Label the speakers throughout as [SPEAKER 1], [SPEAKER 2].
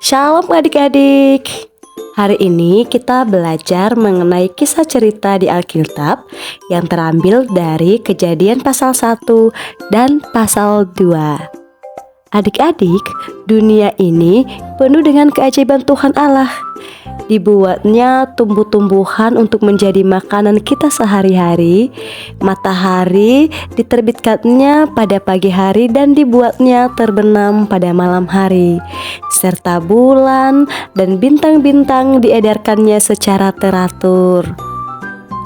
[SPEAKER 1] Shalom adik-adik. Hari ini kita belajar mengenai kisah cerita di Alkitab yang terambil dari Kejadian pasal 1 dan pasal 2. Adik-adik, dunia ini penuh dengan keajaiban Tuhan Allah. Dibuatnya tumbuh-tumbuhan untuk menjadi makanan kita sehari-hari. Matahari diterbitkannya pada pagi hari dan dibuatnya terbenam pada malam hari. Serta bulan dan bintang-bintang diedarkannya secara teratur.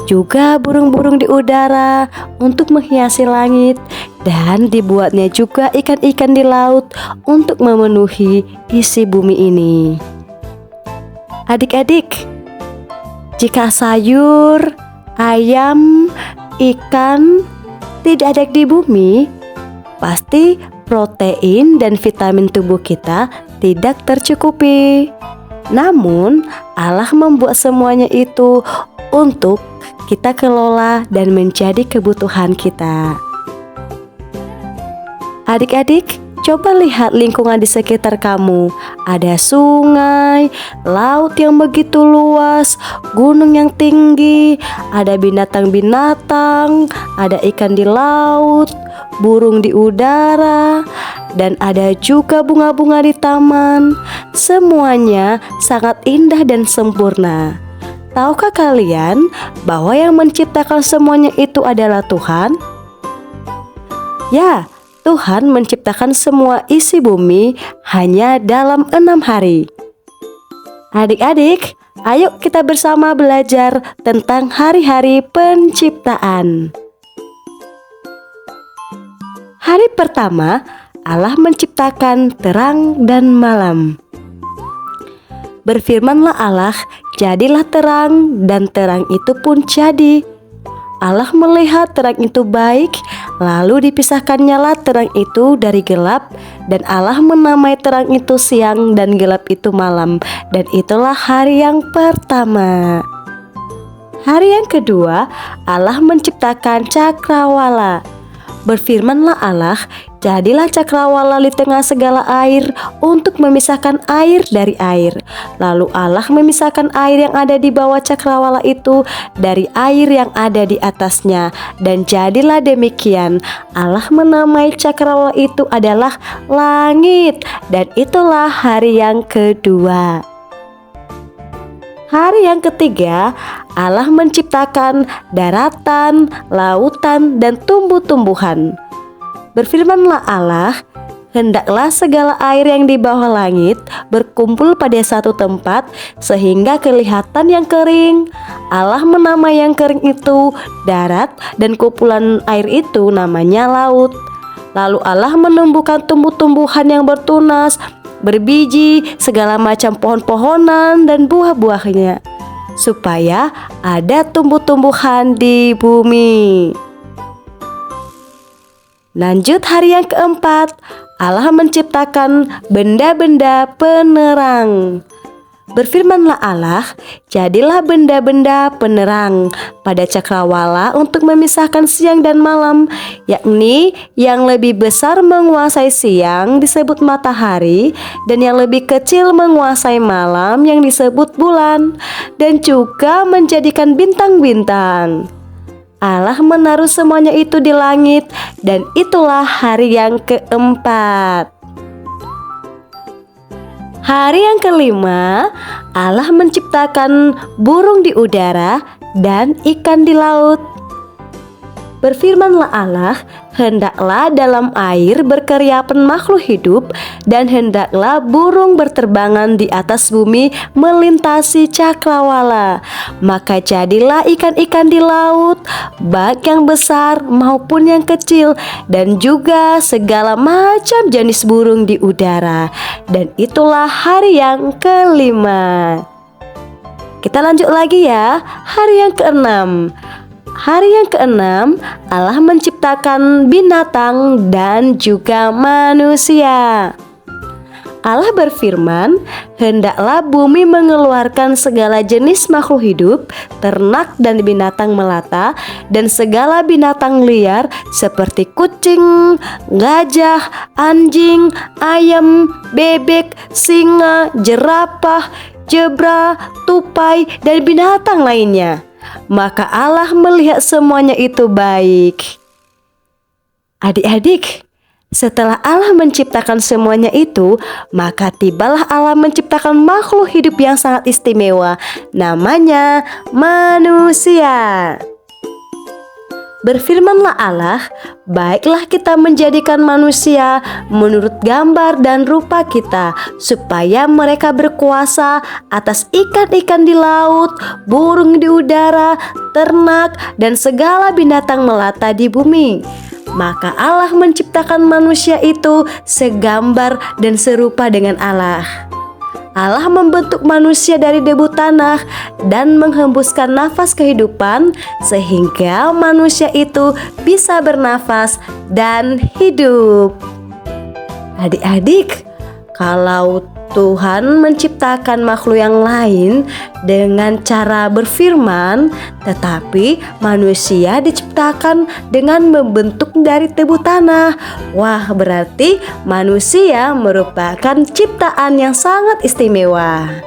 [SPEAKER 1] Juga burung-burung di udara untuk menghiasi langit, dan dibuatnya juga ikan-ikan di laut untuk memenuhi isi bumi ini. Adik-adik, jika sayur, ayam, ikan tidak ada di bumi, pasti protein dan vitamin tubuh kita tidak tercukupi. Namun, Allah membuat semuanya itu untuk kita kelola dan menjadi kebutuhan kita. Adik-adik, coba lihat lingkungan di sekitar kamu. Ada sungai, laut yang begitu luas, gunung yang tinggi, ada binatang-binatang, ada ikan di laut, burung di udara, dan ada juga bunga-bunga di taman. Semuanya sangat indah dan sempurna. Tahukah kalian bahwa yang menciptakan semuanya itu adalah Tuhan? Ya, Tuhan menciptakan semua isi bumi hanya dalam 6 hari. Adik-adik, ayo kita bersama belajar tentang hari-hari penciptaan. Hari pertama, Allah menciptakan terang dan malam. Berfirmanlah Allah, jadilah terang, dan terang itu pun jadi. Allah melihat terang itu baik, lalu dipisahkannyalah terang itu dari gelap, dan Allah menamai terang itu siang dan gelap itu malam, dan itulah hari yang pertama. Hari yang kedua, Allah menciptakan cakrawala. Berfirmanlah Allah, jadilah cakrawala di tengah segala air untuk memisahkan air dari air. Lalu Allah memisahkan air yang ada di bawah cakrawala itu dari air yang ada di atasnya. Dan jadilah demikian. Allah menamai cakrawala itu adalah langit. Dan itulah hari yang kedua. Hari yang ketiga, Allah menciptakan daratan, lautan, dan tumbuh-tumbuhan. Berfirmanlah Allah, hendaklah segala air yang di bawah langit berkumpul pada satu tempat sehingga kelihatan yang kering. Allah menamai yang kering itu darat, dan kumpulan air itu namanya laut. Lalu Allah menumbuhkan tumbuh-tumbuhan yang bertunas, berbiji, segala macam pohon-pohonan dan buah-buahnya, supaya ada tumbuh-tumbuhan di bumi. Lanjut hari yang keempat, Allah menciptakan benda-benda penerang. Berfirmanlah Allah, jadilah benda-benda penerang pada cakrawala untuk memisahkan siang dan malam, yakni yang lebih besar menguasai siang disebut matahari, dan yang lebih kecil menguasai malam yang disebut bulan, dan juga menjadikan bintang-bintang. Allah menaruh semuanya itu di langit, dan itulah hari yang keempat. Hari yang kelima, Allah menciptakan burung di udara dan ikan di laut. Berfirmanlah Allah, hendaklah dalam air berkeriapan makhluk hidup, dan hendaklah burung berterbangan di atas bumi melintasi cakrawala. Maka jadilah ikan-ikan di laut, baik yang besar maupun yang kecil, dan juga segala macam jenis burung di udara. Dan itulah hari yang kelima. Kita lanjut lagi ya, hari yang keenam. Hari yang keenam, Allah menciptakan binatang dan juga manusia. Allah berfirman, "Hendaklah bumi mengeluarkan segala jenis makhluk hidup, ternak dan binatang melata, dan segala binatang liar seperti kucing, gajah, anjing, ayam, bebek, singa, jerapah, zebra, tupai, dan binatang lainnya." Maka Allah melihat semuanya itu baik. Adik-adik, setelah Allah menciptakan semuanya itu, maka tibalah Allah menciptakan makhluk hidup yang sangat istimewa, namanya manusia. Berfirmanlah Allah, "Baiklah kita menjadikan manusia menurut gambar dan rupa kita, supaya mereka berkuasa atas ikan-ikan di laut, burung di udara, ternak, dan segala binatang melata di bumi." Maka Allah menciptakan manusia itu segambar dan serupa dengan Allah. Allah membentuk manusia dari debu tanah dan menghembuskan nafas kehidupan sehingga manusia itu bisa bernafas dan hidup. Adik-adik, kalau Tuhan menciptakan makhluk yang lain dengan cara berfirman, tetapi manusia diciptakan dengan membentuk dari tebu tanah. Wah, berarti manusia merupakan ciptaan yang sangat istimewa.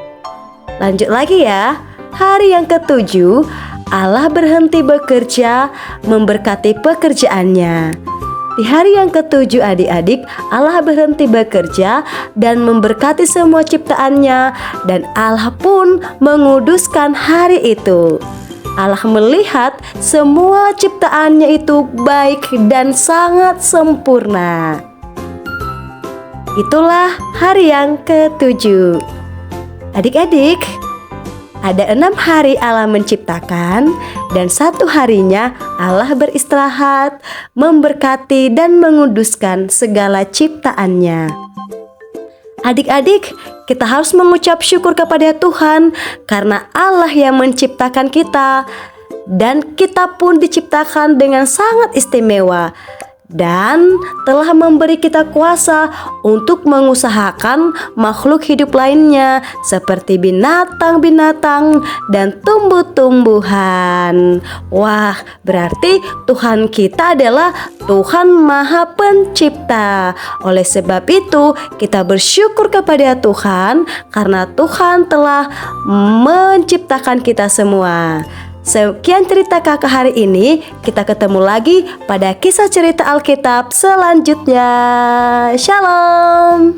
[SPEAKER 1] Lanjut lagi ya. Hari yang ketujuh, Allah berhenti bekerja, memberkati pekerjaannya. Di hari yang ketujuh, adik-adik, Allah berhenti bekerja dan memberkati semua ciptaannya, dan Allah pun menguduskan hari itu. Allah melihat semua ciptaannya itu baik dan sangat sempurna. Itulah hari yang ketujuh. Adik-adik, ada 6 hari Allah menciptakan, dan 1 harinya Allah beristirahat, memberkati dan menguduskan segala ciptaannya. Adik-adik, kita harus mengucap syukur kepada Tuhan karena Allah yang menciptakan kita, dan kita pun diciptakan dengan sangat istimewa dan telah memberi kita kuasa untuk mengusahakan makhluk hidup lainnya seperti binatang-binatang dan tumbuh-tumbuhan. Wah, berarti Tuhan kita adalah Tuhan Maha Pencipta. Oleh sebab itu, kita bersyukur kepada Tuhan karena Tuhan telah menciptakan kita semua. Sekian cerita kakak hari ini. Kita ketemu lagi pada kisah cerita Alkitab selanjutnya. Shalom.